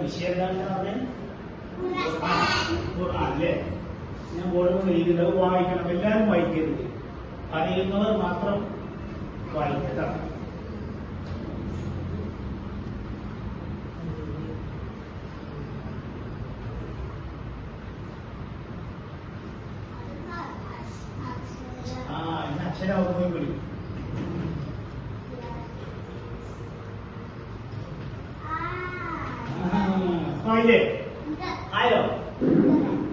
വിഷയം എന്താണെന്ന് പറഞ്ഞാൽ അല്ലേ? ഞാൻ ബോർഡ് എഴുതുന്നത് വായിക്കണം. എല്ലാവരും വായിക്കരുത്, അറിയുന്നവർ മാത്രം വായിക്കുക. ഇന്ന് അക്ഷരാവുമ്പോൾ വിളിക്കും. ആയില്ലേ? ആയോ?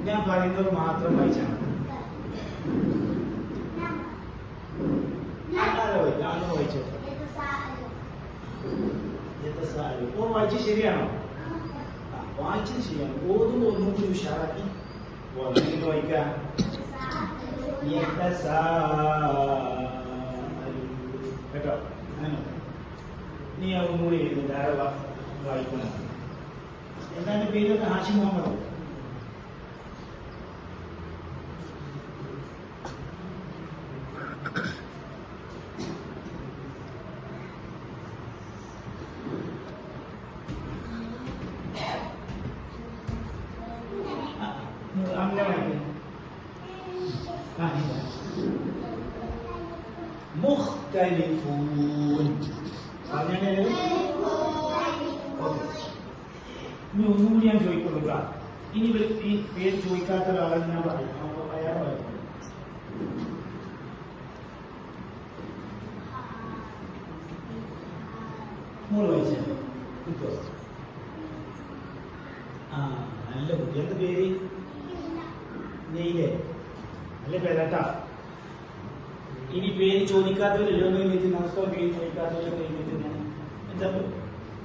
ഞാൻ പറയുന്നത് മാത്രം വായിച്ചാൽ വായിച്ചോ. വായിച്ച് ശരിയാണോ? വായിച്ചത് ശരിയാണ്. ഓതുമ്പോൾ ഒന്നും കൂടി ഉഷാറാക്കി വായിക്കാം. കേട്ടോ? നീ ഒന്നും കൂടി എഴുതുന്നത് ആരെ വായിക്കണം. എന്താണ് പേര്? ഹാഷിം മുഹമ്മദ്. അങ്ങനെ വായിക്കും. മുഖ്തലിഫൂൻ പറഞ്ഞാൽ ഇനി ഒന്നും കൂടി ഞാൻ ചോദിക്കുള്ളൂ. ഇനി ഈ പേര് ചോദിക്കാത്ത ഒരാളെ ഞാൻ പറയും. അയാൾ പറയും. മോള് വായിച്ചേ. നല്ല കുട്ടി. എന്താ പേര്? നെയ്ലേ. നല്ല പേരാട്ടാ. ഇനി പേര് ചോദിക്കാത്തവരല്ലോ നമസ്കാരം. പേര് ചോദിക്കാത്തവരെ കഴിഞ്ഞിട്ട് ഞാൻ എന്താ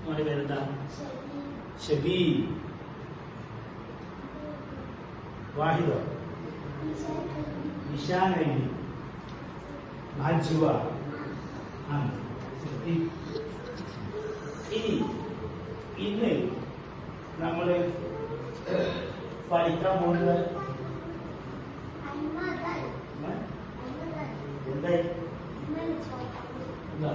മോളെ പേരെന്താ? ഷബീ. വാഹിദോ? നിഷാനൈനി. നാജുവ. ഇനി ഇന്ന് നമ്മള് പഠിക്കാൻ പോകുന്നത് എന്തായി? എന്താ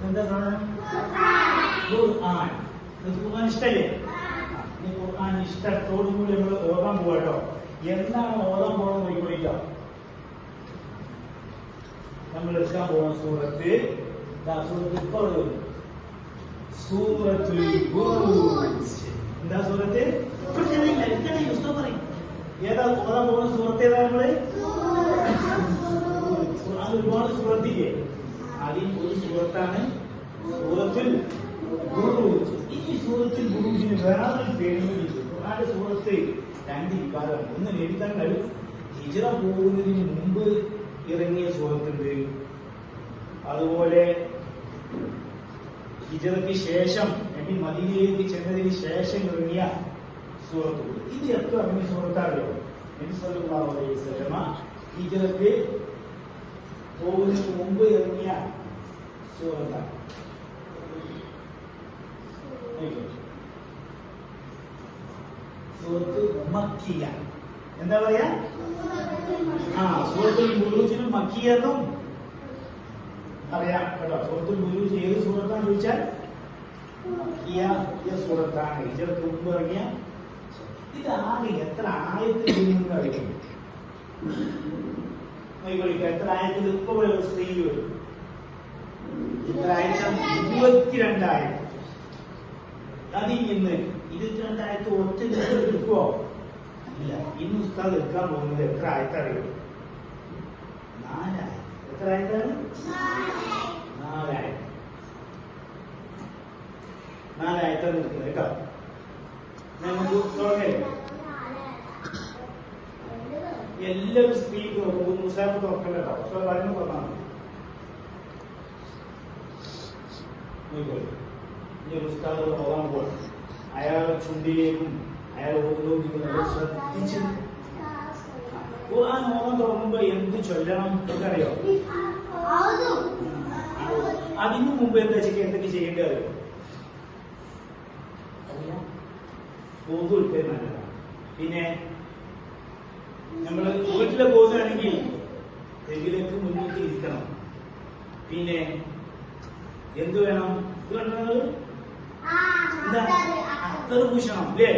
എന്താ സാധനം? ഖുർആൻ. ഖുർആൻ ഇഷ്ടല്ലേ? ഖുർആൻ ഇഷ്ടത്തോടുകൂടി നമ്മൾ ഓതാൻ പോവാട്ടോ. എന്താണ് ഓതാൻ പോകണം നോക്കിക്കൊള്ളിട്ടോ. നമ്മൾ എടുക്കാൻ പോകുന്ന സൂറത്ത് ഇപ്പോൾ സൂറത്തുൽ ബുറൂജ്. എന്താ സൂറത്ത്? ഏതാ ഓതാൻ പോകുന്ന സൂറത്ത്? ഏതാ? നമ്മള് ഖുർആൻ ഒരുപാട് സൂറത്തില്ലേ? അതിൽ ഒരു സൂറത്താണ് സൂറത്തുൽ ബുറൂജ്. ഈ സൂറത്തുൽ ബുറൂജിന് വേറൊരു പേരുണ്ട്. ഖുർആന്റെ സൂറത്ത് രണ്ട് വിഭാഗമാണ്. ഒന്ന് നബിതങ്ങൾ ഹിജ്റ പോകുന്നതിന് മുമ്പ് ഇറങ്ങിയ സൂറത്തുണ്ട്. അതുപോലെ ഹിജ്റയ്ക്ക് ശേഷം നബി മദീനയിലേക്ക് ചെന്നതിന് ശേഷം ഇറങ്ങിയ സൂറത്തുണ്ട്. ഇത് എപ്പോൾ ഇറങ്ങിയ സൂറത്താണല്ലോ? നബി സല്ലല്ലാഹു അലൈഹി വസല്ലമ ഹിജ്റയ്ക്ക് പോകുന്നതിന് മുമ്പ് ഇറങ്ങിയ സൂറത്താണ്. സൂറത്ത് മക്കിയ. എന്താ പറയാ? സൂറത്തുൽ ബുറൂജിനും മക്കിയെന്നും പറയാം കേട്ടോ. സൂറത്തുൽ ബുറൂജ് ഏത് സൂറത്താണെന്ന് ചോദിച്ചാൽ മക്കിയ സൂറത്താണ്. ഹിജ്റയ്ക്ക് മുമ്പ് ഇറങ്ങിയ. ഇത് ആകെ എത്ര ആയത്തിൽ അറിയും? എത്ര ആയത്തിൽ ഇപ്പൊ സ്ത്രീ വരും? ഇത്ര ആയിരത്തി 22,000. അതിൽ നിന്ന് 22,000 ഒറ്റ എടുക്കുവോ? ഇല്ല. ഇന്ന് ഉസ്താദ് എടുക്കാൻ പോകുന്നത് എത്ര ആയത്തറിയോ? 4,000. എത്ര ആയത്താണ്? 4,000. 4,000 എടുക്കുന്നത് കേട്ടോ. നമുക്ക് തുടങ്ങല്ലേ? എല്ലാവരും സ്പീക്ക് നോക്കും. മുസാഫ് തുറക്കണ്ട കേട്ടോ. ഉസ്താദ് പറയുന്നത് പറഞ്ഞാൽ ഉസ്താദ് പോകാൻ പോകും. അയാൾ ചുണ്ടിലേക്കും അയാൾ ഓരോന്നും ശ്രദ്ധിച്ച് ഖുർആൻ ഓതാൻ തുടങ്ങുമ്പോ എന്ത് ചൊല്ലണം എന്നറിയോ? അതിനു മുമ്പ് എന്താ എന്തൊക്കെ ചെയ്യേണ്ടത് അറിയോ? ബോധു എടുത്തത് നല്ലതാണ്. പിന്നെ നമ്മള് വീട്ടിലെ ബോധാണെങ്കിൽ തെങ്ങിലേക്ക് മുന്നിട്ട് ഇരിക്കണം. പിന്നെ എന്ത് വേണം? ഇത് കണ്ടത് അത്തറ് പൂശണം അല്ലേ?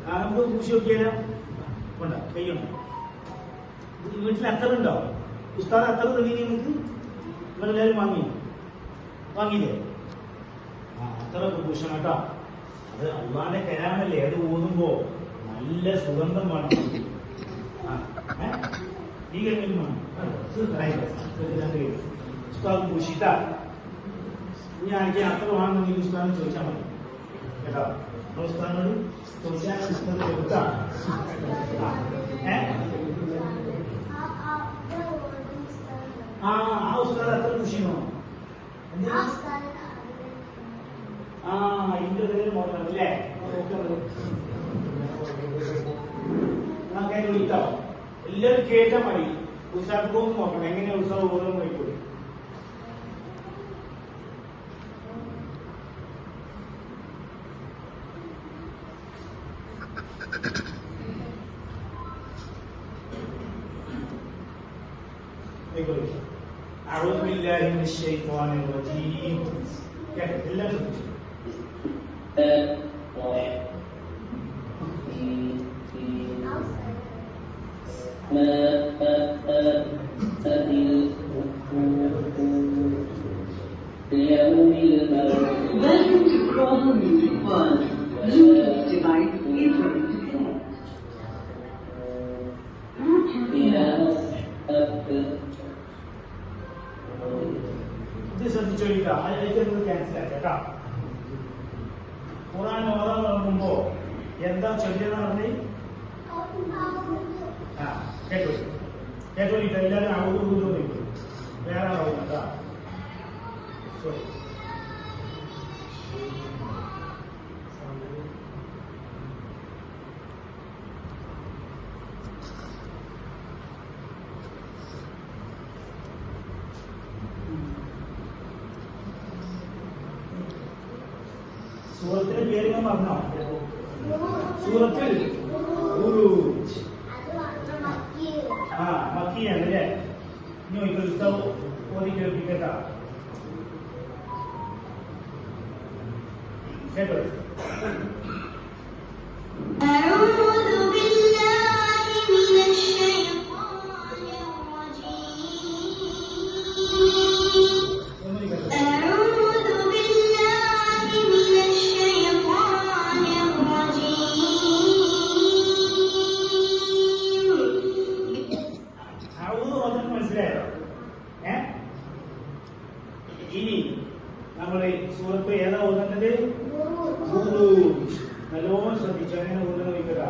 നമുക്ക് പൂശി നോക്കിയാലോ? കൊണ്ട കയ്യുണ്ടോ? വീട്ടിൽ അത്തറുണ്ടോ? ഉസ്താദ് അത്തറ് തന്നെ നിങ്ങൾക്ക് നിങ്ങളെല്ലാവരും വാങ്ങിയില്ലേ? അത്തറൊക്കെ പൂശണം കേട്ടോ. അത് അള്ളാന്റെ കരാമല്ലേ, അത് ഊതുമ്പോ നല്ല സുഗന്ധം വേണം. ഈ കഴിഞ്ഞും ഉസ്താദ് പൂശിട്ടാ ഞാൻ എനിക്ക് അത്ര വാങ്ങുന്നെങ്കിൽ ഉസ്താദിന് ചോദിച്ചാൽ മതി കേട്ടോ. ഉസ്താദിനോട് ചോദിച്ചാൽ ഉസ്താദ് കൊടുത്താ ആ ഉസ്താദ് അത്ര പൂശിനോ? ഇതിന്റെ പേര് മോഡലാണ് അല്ലേ? കേട്ടോ, എല്ലാവരും കേട്ടാ മതി. ഉത്സാഹം നോക്കണം എങ്ങനെയാ ഉത്സവം ഓരോ നോക്കിക്കൂടി. أعوذ بالله من الشيطان الرجيم. ഇത് ശ്രദ്ധിച്ചോളിക്കാം. അതിലേക്ക് ക്യാൻസൽ ആക്കാം. ഖുർആൻ ഓതാൻ തുടങ്ങുമ്പോ എന്താ ചൊല്ലിയെന്ന് പറഞ്ഞ് കേട്ടോളിട്ട് എല്ലാവരും അവിടെ കൂടി വേറെ ആവും കേട്ടാ. സോറി. സൂറത്തിന്റെ പേര് ഞാൻ പറഞ്ഞോ? സൂറത്തിൽ മക്കിയാണ് അല്ലേ? ഇനി ഒരു പുസ്തകം ഓതി കേൾപ്പിക്കട്ടാ. കേട്ടോ? ഇനി നമ്മള് സൂറത്ത് ഏതാ ഓതുന്നത്? നല്ലോണം ശ്രദ്ധിച്ചു. അങ്ങനെ ഓതുന്നത് നോക്കുക.